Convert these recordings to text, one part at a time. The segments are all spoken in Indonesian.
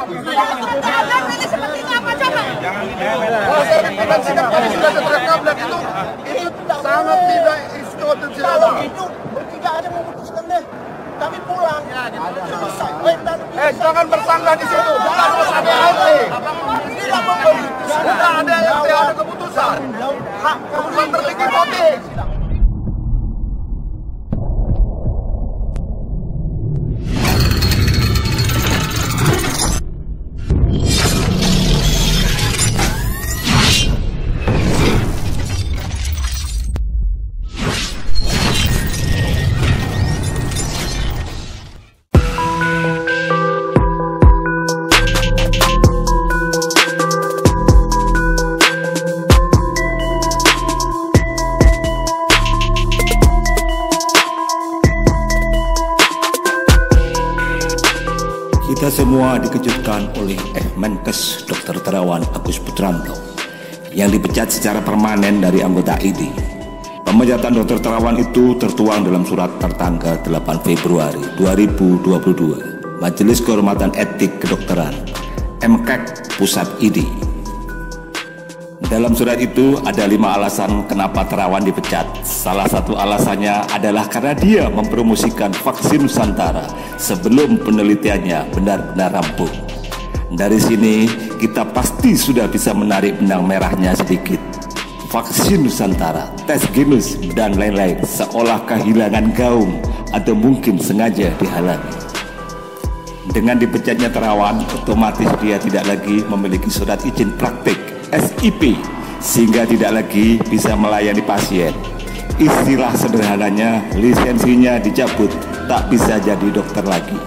Anda pilih seperti ini apa coba? Kalau saya dengan sikap tadi sudah terekam dan itu sangat tidak konstitusional. Itu tidak ada memutuskan deh. Kami pulang. Selesai. Jangan bersangka di situ. Bukan bersangka hati. Tidak memberi. Sudah ada keputusan. Keputusan terlegitimatif. Kita semua dikejutkan oleh Menkes Dr. Terawan Agus Putranto yang dipecat secara permanen dari anggota ID. Pemecatan Dr. Terawan itu tertuang dalam surat tertanggal 8 Februari 2022 Majelis Kehormatan Etik Kedokteran MKEK Pusat ID. Dalam surat itu ada 5 alasan kenapa Terawan dipecat. Salah satu alasannya adalah karena dia mempromosikan vaksin Nusantara sebelum penelitiannya benar-benar rampung. Dari sini kita pasti sudah bisa menarik benang merahnya sedikit. Vaksin Nusantara, tes genus, dan lain-lain seolah kehilangan gaung atau mungkin sengaja dihalangi. Dengan dipecatnya Terawan, otomatis dia tidak lagi memiliki surat izin praktik SIP sehingga tidak lagi bisa melayani pasien. Istilah sederhananya, lisensinya dicabut, tak bisa jadi dokter lagi.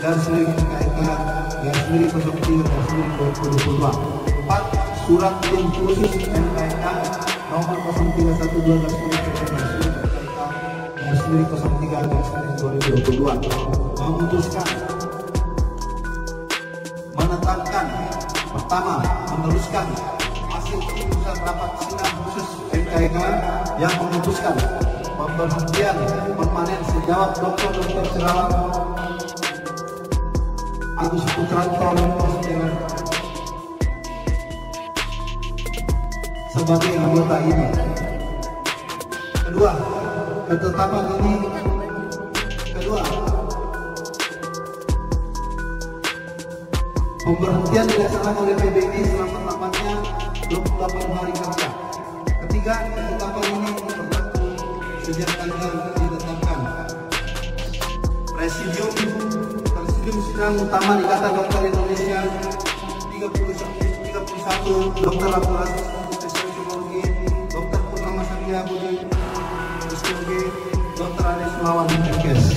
Garis miring KIK, garis miring 03, garis miring 2022. 4. Surat izin khusus MKIK nomor 0312 garis miring KIK, garis miring 03 garis miring 2022 memutuskan menetapkan pertama, meneruskan hasil keputusan rapat sidang khusus MKIK yang memutuskan pemberhentian permanen sejawat Dr. Terawan Agus Putranto sebagai anggota ini. Kedua, ketetapan ini pemberhentian dilaksanakan oleh PBI selama 28 hari kerja. Ketiga, ketetapan ini berlaku sejak tanggal ditetapkan. Presidium Sidang Utama Ikatan Dokter Indonesia 31 Dokter Laboratorium Spesiologi, Dokter Purnama Satya Budi Psikologi, Dokter Anies Melawan Menkes.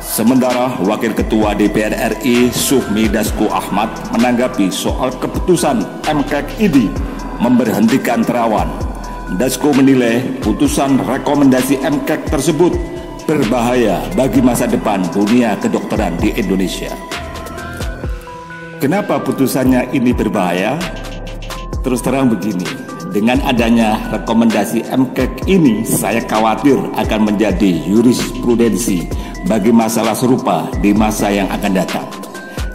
Sementara Wakil Ketua DPR RI Suhmi Dasko Ahmad menanggapi soal keputusan MKEK ID memberhentikan Terawan. Dasko menilai putusan rekomendasi MKEK tersebut berbahaya bagi masa depan dunia kedokteran di Indonesia. Kenapa putusannya ini berbahaya? Terus terang begini, dengan adanya rekomendasi MKEK ini saya khawatir akan menjadi jurisprudensi bagi masalah serupa di masa yang akan datang,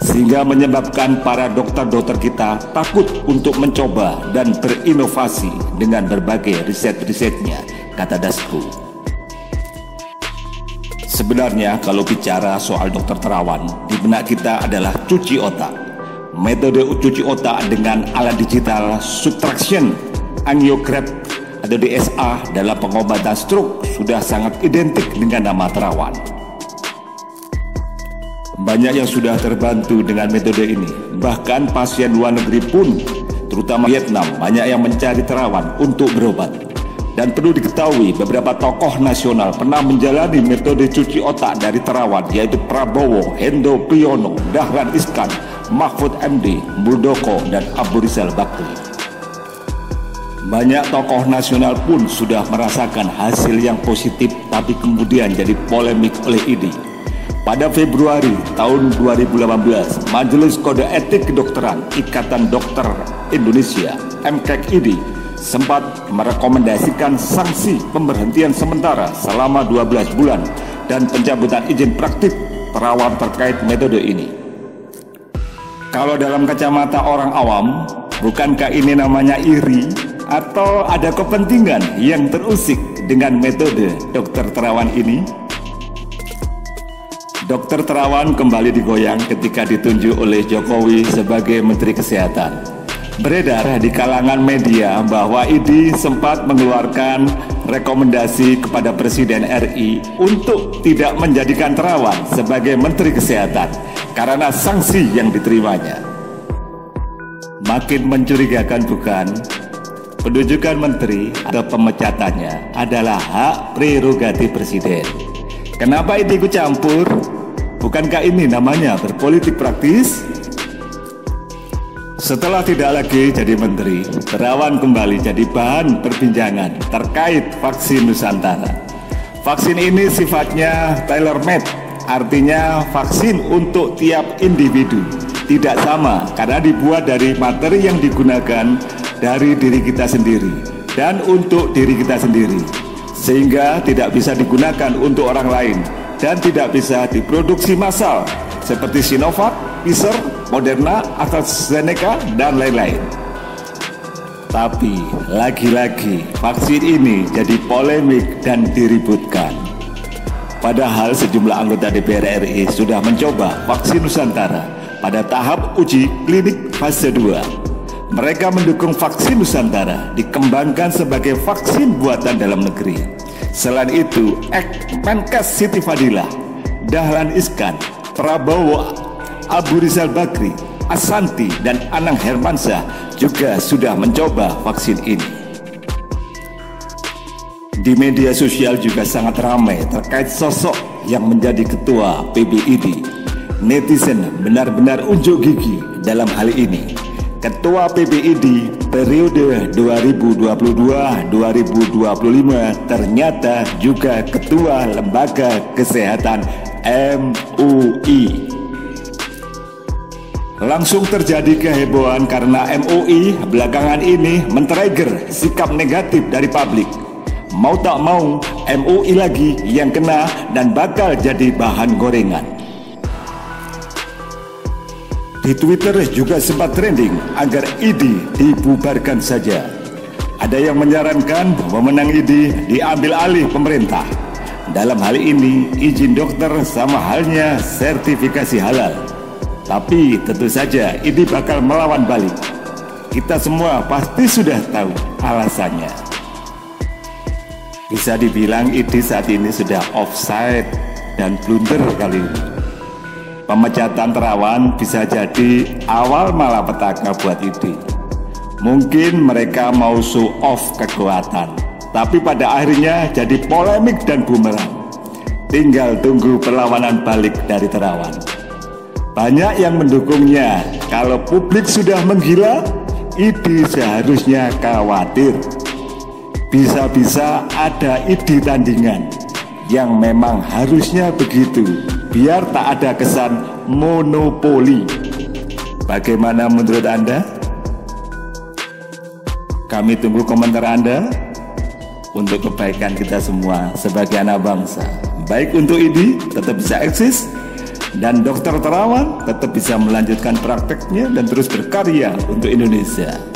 sehingga menyebabkan para dokter-dokter kita takut untuk mencoba dan berinovasi dengan berbagai riset-risetnya, kata Dasko. Sebenarnya kalau bicara soal Dr. Terawan, di benak kita adalah cuci otak. Metode cuci otak dengan alat digital subtraction angiograph atau DSA dalam pengobatan stroke sudah sangat identik dengan nama Terawan. Banyak yang sudah terbantu dengan metode ini. Bahkan pasien luar negeri pun, terutama Vietnam, banyak yang mencari Terawan untuk berobat. Dan perlu diketahui, beberapa tokoh nasional pernah menjalani metode cuci otak dari Terawan, yaitu Prabowo, Hendo Priyono, Dahlan Iskan, Mahfud MD, Muldoko, dan Abu Rizal Bakri. Banyak tokoh nasional pun sudah merasakan hasil yang positif, tapi kemudian jadi polemik oleh ID. Pada Februari tahun 2018, Majelis Kode Etik Kedokteran Ikatan Dokter Indonesia (MKEK) ID sempat merekomendasikan sanksi pemberhentian sementara selama 12 bulan dan pencabutan izin praktik Terawan terkait metode ini. Kalau dalam kacamata orang awam, bukankah ini namanya iri atau ada kepentingan yang terusik dengan metode Dr. Terawan ini? Dr. Terawan kembali digoyang ketika ditunjuk oleh Jokowi sebagai Menteri Kesehatan. Beredar di kalangan media bahwa ID sempat mengeluarkan rekomendasi kepada Presiden RI untuk tidak menjadikan Terawan sebagai Menteri Kesehatan karena sanksi yang diterimanya. Makin mencurigakan bukan? Penunjukan menteri atau pemecatannya adalah hak prerogatif Presiden. Kenapa ini ikut campur? Bukankah ini namanya berpolitik praktis? Setelah tidak lagi jadi menteri, Terawan kembali jadi bahan perbincangan terkait vaksin Nusantara. Vaksin ini sifatnya tailor-made, artinya vaksin untuk tiap individu. Tidak sama karena dibuat dari materi yang digunakan dari diri kita sendiri dan untuk diri kita sendiri, sehingga tidak bisa digunakan untuk orang lain dan tidak bisa diproduksi massal seperti Sinovac, Pfizer, Moderna, AstraZeneca, dan lain-lain. Tapi lagi-lagi vaksin ini jadi polemik dan diributkan. Padahal sejumlah anggota DPR RI sudah mencoba vaksin Nusantara pada tahap uji klinik fase 2. Mereka mendukung vaksin Nusantara dikembangkan sebagai vaksin buatan dalam negeri. Selain itu, Menkes Siti Fadilah, Dahlan Iskan, Prabowo, Abu Rizal Bakri, Assanti, dan Anang Hermansyah juga sudah mencoba vaksin ini. Di media sosial juga sangat ramai terkait sosok yang menjadi ketua PBID. Netizen benar-benar unjuk gigi dalam hal ini. Ketua PBID periode 2022-2025 ternyata juga Ketua Lembaga Kesehatan MUI. Langsung terjadi kehebohan karena MUI belakangan ini men-trigger sikap negatif dari publik. Mau tak mau, MUI lagi yang kena dan bakal jadi bahan gorengan. Di Twitter juga sempat trending agar ID dibubarkan saja. Ada yang menyarankan wewenang ID diambil alih pemerintah. Dalam hal ini, izin dokter sama halnya sertifikasi halal. Tapi tentu saja ID bakal melawan balik. Kita semua pasti sudah tahu alasannya. Bisa dibilang ID saat ini sudah offside dan blunder kali ini. Pemecatan Terawan bisa jadi awal malapetaka buat ID. Mungkin mereka mau show off kekuatan, tapi pada akhirnya jadi polemik dan bumerang. Tinggal tunggu perlawanan balik dari Terawan. Banyak yang mendukungnya. Kalau publik sudah menggila, ID seharusnya khawatir. Bisa-bisa ada ID tandingan yang memang harusnya begitu, biar tak ada kesan monopoli. Bagaimana menurut Anda? Kami tunggu komentar Anda untuk kebaikan kita semua sebagai anak bangsa. Baik untuk ID tetap bisa eksis dan Dr. Terawan tetap bisa melanjutkan prakteknya dan terus berkarya untuk Indonesia.